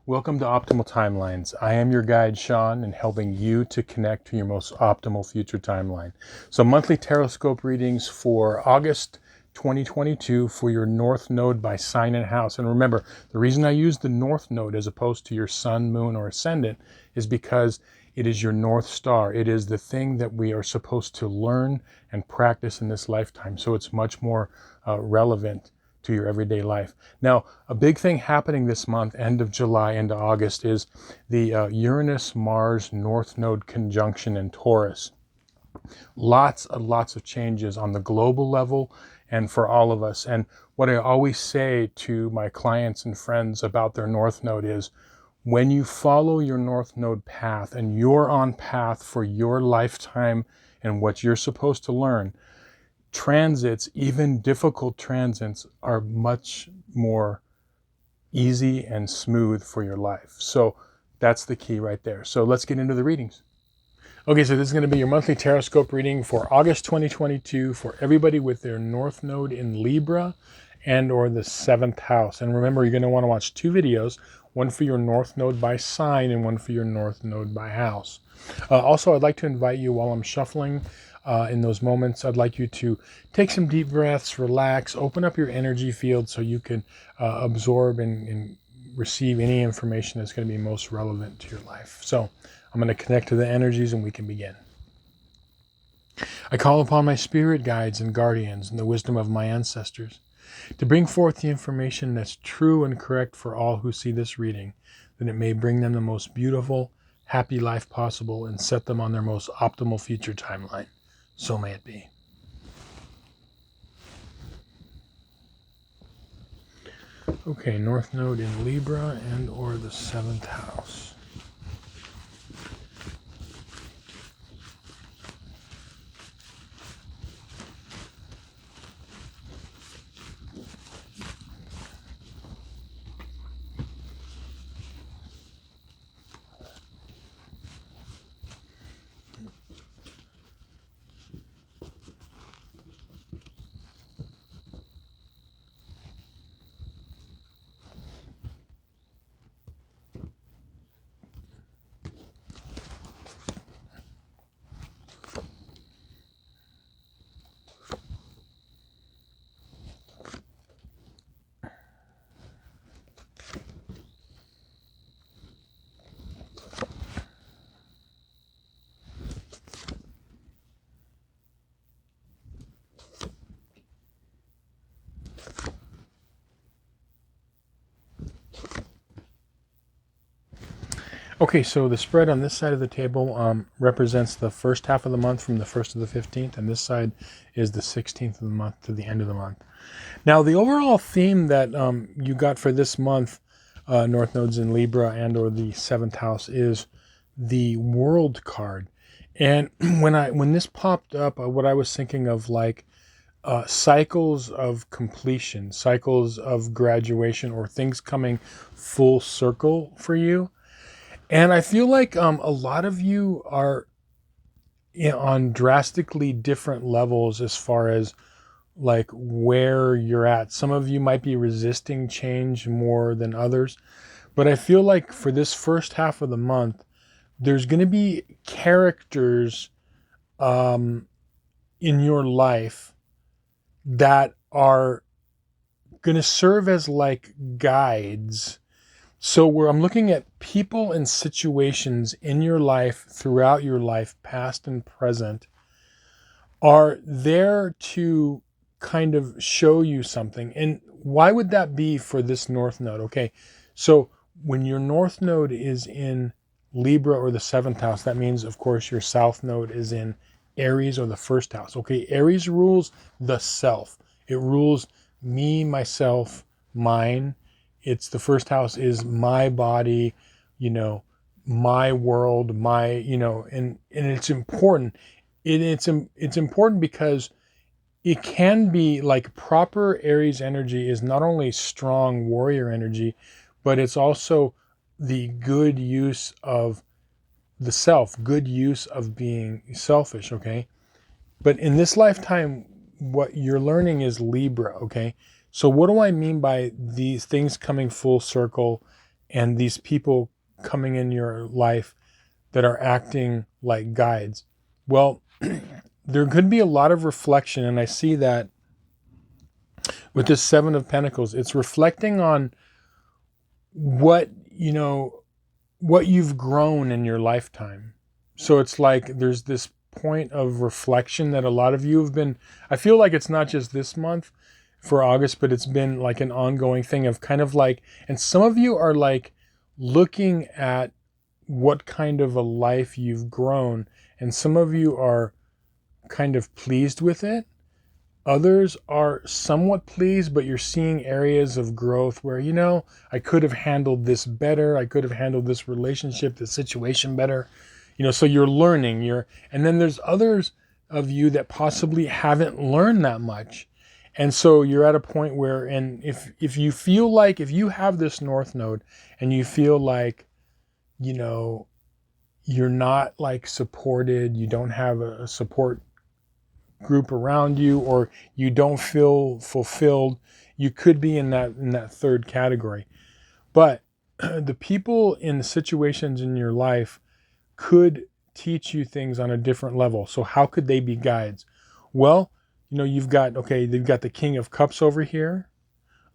Welcome to Optimal Timelines. I am your guide, Sean, and helping you to connect to your most optimal future timeline. So monthly Tarotscope readings for August 2022 for your North Node by sign and house. And remember, the reason I use the North Node as opposed to your Sun, Moon, or Ascendant is because it is your North Star. It is the thing that we are supposed to learn and practice in this lifetime. So it's much more relevant to your everyday life. Now, a big thing happening this month, end of July into August, is the Uranus-Mars North Node conjunction in Taurus. Lots of changes on the global level and for all of us. And what I always say to my clients and friends about their North Node is, when you follow your North Node path and you're on path for your lifetime and what you're supposed to learn, transits, even difficult transits, are much more easy and smooth for your life. So that's the key right there. So let's get into the readings. Okay, so this is going to be your monthly Tarotscope reading for August 2022 for everybody with their North Node in Libra and or the 7th house. And remember, you're going to want to watch two videos, one for your North Node by sign and one for your North Node by house. Also, I'd like to invite you, while I'm shuffling in those moments, I'd like you to take some deep breaths, relax, open up your energy field so you can absorb and receive any information that's going to be most relevant to your life. So I'm going to connect to the energies and we can begin. I call upon my spirit guides and guardians and the wisdom of my ancestors to bring forth the information that's true and correct for all who see this reading, that it may bring them the most beautiful, happy life possible and set them on their most optimal future timeline. So may it be. Okay, North Node in Libra and or the 7th house. Okay, so the spread on this side of the table represents the first half of the month from the 1st to the 15th, and this side is the 16th of the month to the end of the month. Now, the overall theme that you got for this month, North Nodes in Libra and or the 7th house, is the World card. And when this popped up, what I was thinking of, like, cycles of completion, cycles of graduation, or things coming full circle for you. And I feel like a lot of you are on drastically different levels as far as like where you're at. Some of you might be resisting change more than others. But I feel like for this first half of the month, there's going to be characters in your life that are going to serve as like guides. So where I'm looking at people and situations in your life, throughout your life, past and present, are there to kind of show you something. And why would that be for this North Node? Okay, so when your North Node is in Libra or the 7th house, that means, of course, your South Node is in Aries or the 1st house. Okay, Aries rules the self. It rules me, myself, mine. It's the 1st house is my body, my world, and it's important. It's important because it can be like proper Aries energy is not only strong warrior energy, but it's also the good use of the self, good use of being selfish, okay? But in this lifetime, what you're learning is Libra, okay? So what do I mean by these things coming full circle and these people coming in your life that are acting like guides. Well, there could be a lot of reflection, and I see that with this Seven of Pentacles. It's reflecting on what, what you've grown in your lifetime. So it's like there's this point of reflection that a lot of you have been, I feel like it's not just this month for August, but it's been like an ongoing thing of kind of like, and some of you are like looking at what kind of a life you've grown, and some of you are kind of pleased with it. Others are somewhat pleased, but you're seeing areas of growth where, I could have handled this better. I could have handled this relationship, this situation better. So you're learning. And then there's others of you that possibly haven't learned that much. And so you're at a point where, and if you feel like, if you have this North Node and you feel like, you're not like supported, you don't have a support group around you, or you don't feel fulfilled, you could be in that third category. But the people in the situations in your life could teach you things on a different level. So how could they be guides? Well, they've got the King of Cups over here.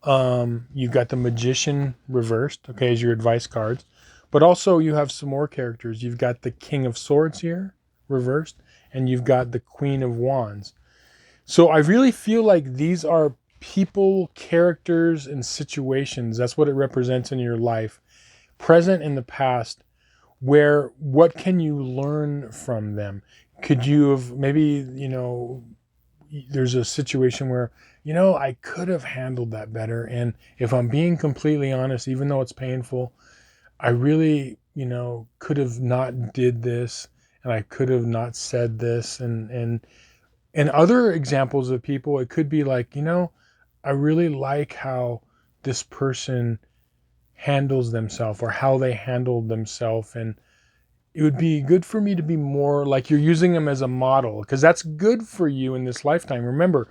You've got the Magician reversed, as your advice cards. But also you have some more characters. You've got the King of Swords here, reversed, and you've got the Queen of Wands. So I really feel like these are people, characters, and situations. That's what it represents in your life, present in the past, where what can you learn from them? Could you have maybe, there's a situation where, I could have handled that better. And if I'm being completely honest, even though it's painful, I really, could have not did this, and I could have not said this. And other examples of people, it could be like, I really like how this person handles themselves, or how they handled themselves. And it would be good for me to be more like, you're using them as a model, because that's good for you in this lifetime. Remember,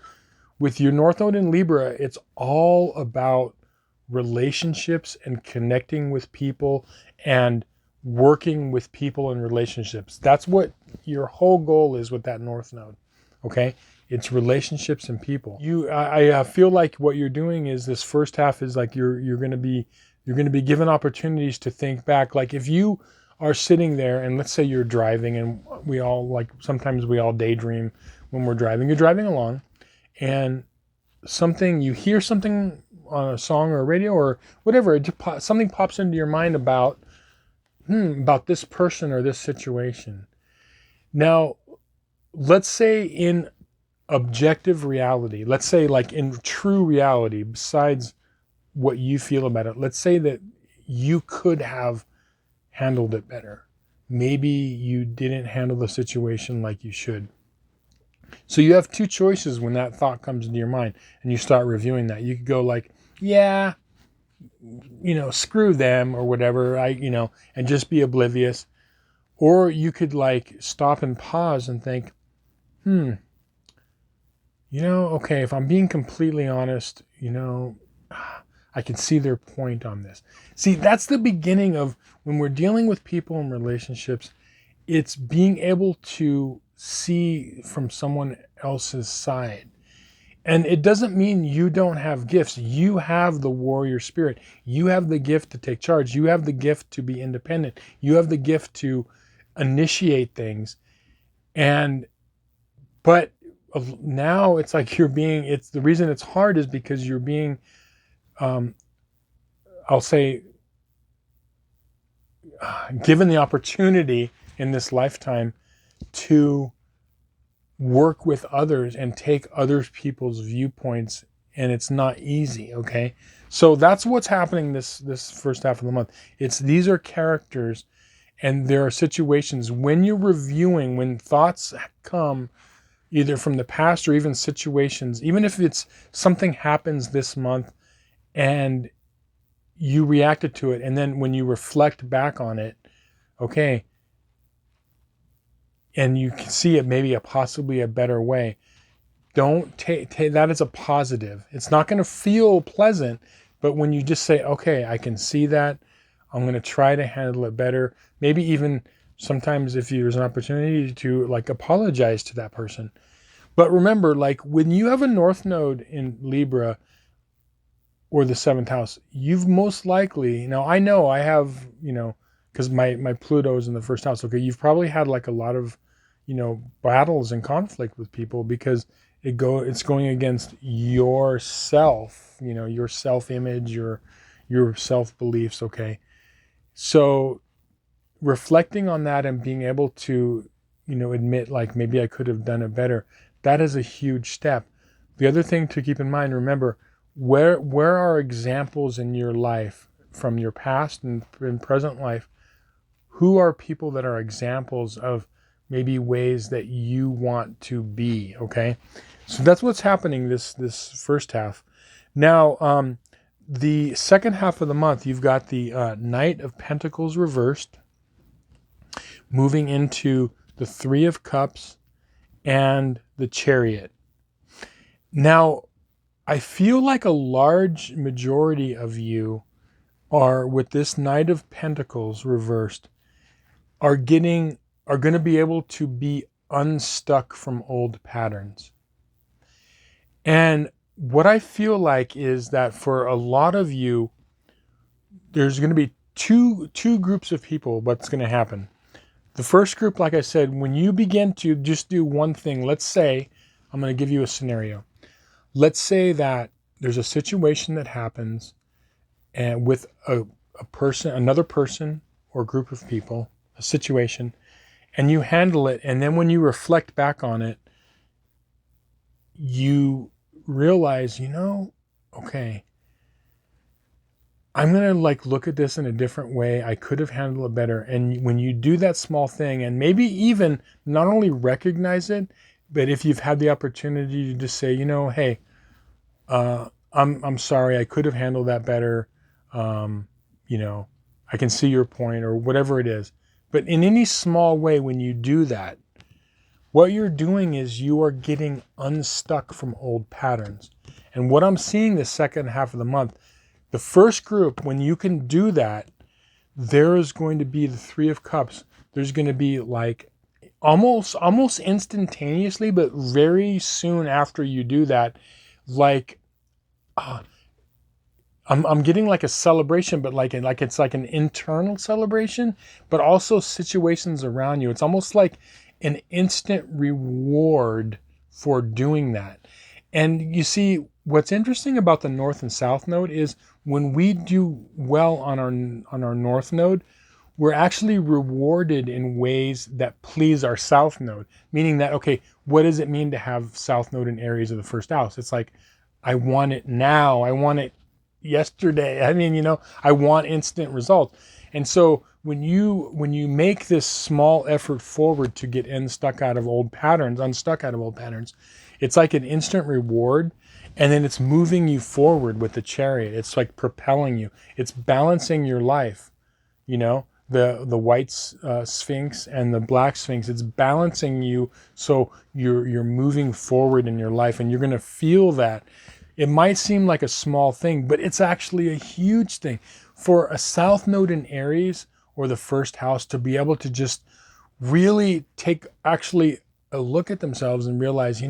with your North Node in Libra, it's all about relationships and connecting with people and working with people in relationships. That's what your whole goal is with that North Node. Okay, it's relationships and people. I feel like what you're doing is, this first half is like you're going to be given opportunities to think back. Like if you are sitting there, and let's say you're driving, and sometimes we all daydream when we're driving. You're driving along, and you hear something on a song or a radio or whatever, something pops into your mind about this person or this situation. Now, let's say in objective reality, let's say like in true reality, besides what you feel about it, let's say that you could have handled it better. Maybe you didn't handle the situation like you should. So you have two choices when that thought comes into your mind and you start reviewing that. You could go like, yeah, screw them or whatever, and just be oblivious. Or you could like stop and pause and think, okay, if I'm being completely honest, I can see their point on this. See, that's the beginning of when we're dealing with people and relationships. It's being able to see from someone else's side. And it doesn't mean you don't have gifts. You have the warrior spirit. You have the gift to take charge. You have the gift to be independent. You have the gift to initiate things. But now it's like it's the reason it's hard is because you're being, I'll say, given the opportunity in this lifetime to work with others and take other people's viewpoints, and it's not easy. Okay, so that's what's happening this first half of the month. These are characters, and there are situations when you're reviewing, when thoughts come either from the past or even situations, even if it's something happens this month and you reacted to it, and then when you reflect back on it, okay, and you can see it maybe possibly a better way, don't take that as a positive. It's not going to feel pleasant, but when you just say, okay, I can see that, I'm going to try to handle it better. Maybe even sometimes if there's an opportunity to like apologize to that person. But remember, like when you have a North Node in Libra or the seventh house, you've most likely, now I know I have, because my Pluto is in the first house. Okay, you've probably had like a lot of, battles and conflict with people because it's going against yourself, your self-image, your self-beliefs. Okay, so reflecting on that and being able to, admit like maybe I could have done it better, that is a huge step. The other thing to keep in mind, remember, where are examples in your life from your past and present life? Who are people that are examples of maybe ways that you want to be? Okay, so that's what's happening this first half. Now, the second half of the month, you've got the Knight of Pentacles reversed, moving into the Three of Cups and the Chariot. Now, I feel like a large majority of you are, with this Knight of Pentacles reversed, are going to be able to be unstuck from old patterns. And what I feel like is that for a lot of you, there's going to be two groups of people. What's going to happen? The first group, like I said, when you begin to just do one thing, let's say, I'm going to give you a scenario. Let's say that there's a situation that happens and with a person, another person or group of people, a situation, and you handle it. And then when you reflect back on it, you realize, okay, I'm going to like look at this in a different way. I could have handled it better. And when you do that small thing and maybe even not only recognize it, but if you've had the opportunity to just say, hey, I'm sorry, I could have handled that better. I can see your point or whatever it is. But in any small way, when you do that, what you're doing is you are getting unstuck from old patterns. And what I'm seeing the second half of the month, the first group, when you can do that, there is going to be the Three of Cups. There's going to be like almost instantaneously, but very soon after you do that, like I'm getting like a celebration, but like it's like an internal celebration, but also situations around you. It's almost like an instant reward for doing that. And you see, what's interesting about the North and South Node is when we do well on our North Node, we're actually rewarded in ways that please our South Node. Meaning that, okay, what does it mean to have South Node in Aries of the first house? It's like, I want it now. I want it yesterday. I mean, I want instant results. And so when you make this small effort forward to get unstuck out of old patterns, it's like an instant reward. And then it's moving you forward with the Chariot. It's like propelling you. It's balancing your life. The white Sphinx and the black Sphinx. It's balancing you so you're moving forward in your life, and you're going to feel that. It might seem like a small thing, but it's actually a huge thing. For a South Node in Aries or the first house to be able to just really take actually a look at themselves and realize,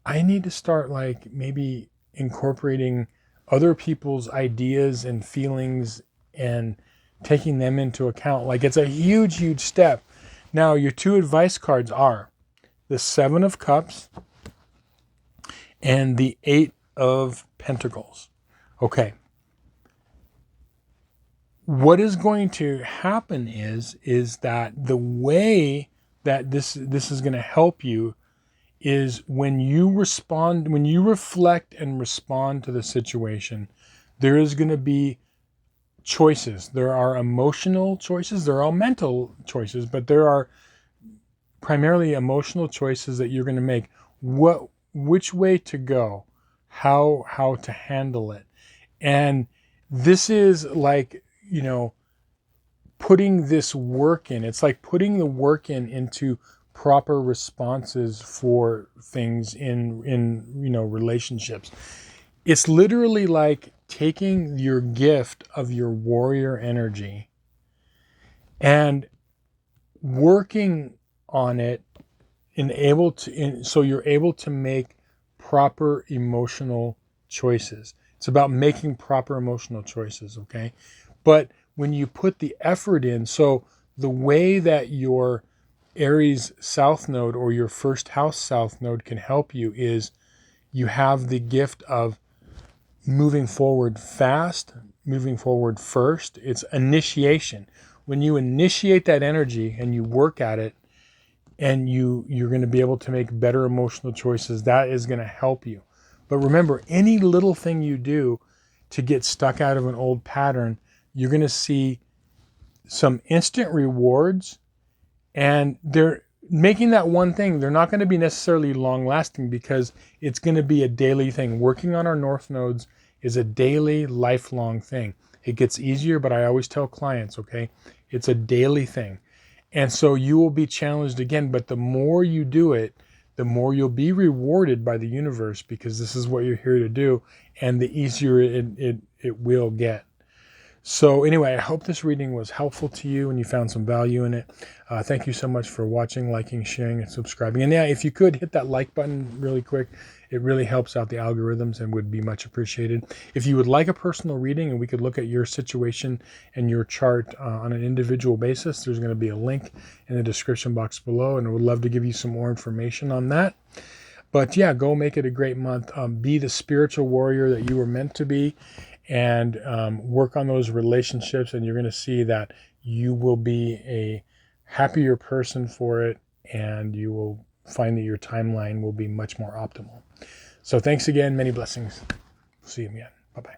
I need to start like maybe incorporating other people's ideas and feelings and taking them into account. Like it's a huge, huge step. Now, your two advice cards are the Seven of Cups and the Eight of Pentacles. Okay. What is going to happen is that the way that this is going to help you is when you reflect and respond to the situation, there is going to be choices. There are emotional choices, there are mental choices, but there are primarily emotional choices that you're going to make. Which way to go, how to handle it. And this is like, putting this work in. It's like putting the work into proper responses for things in relationships. It's literally like taking your gift of your warrior energy and working on it so you're able to make proper emotional choices. It's about making proper emotional choices, okay? But when you put the effort in, so the way that your Aries South Node or your first house South Node can help you is you have the gift of moving forward fast, moving forward first. It's initiation. When you initiate that energy and you work at it, and you're going to be able to make better emotional choices, that is going to help you. But remember, any little thing you do to get stuck out of an old pattern, you're going to see some instant rewards, and they're making that one thing. They're not going to be necessarily long lasting because it's going to be a daily thing. Working on our north nodes is a daily, lifelong thing. It gets easier, but I always tell clients, okay, it's a daily thing. And so you will be challenged again, but the more you do it, the more you'll be rewarded by the universe, because this is what you're here to do, and the easier it will get. So anyway, I hope this reading was helpful to you and you found some value in it. Thank you so much for watching, liking, sharing, and subscribing. And yeah, if you could hit that like button really quick, it really helps out the algorithms and would be much appreciated. If you would like a personal reading and we could look at your situation and your chart on an individual basis, there's going to be a link in the description box below, and I would love to give you some more information on that. But yeah, go make it a great month. Be the spiritual warrior that you were meant to be, and work on those relationships, and you're going to see that you will be a happier person for it, and you will find that your timeline will be much more optimal. So thanks again. Many blessings. See you again. Bye-bye.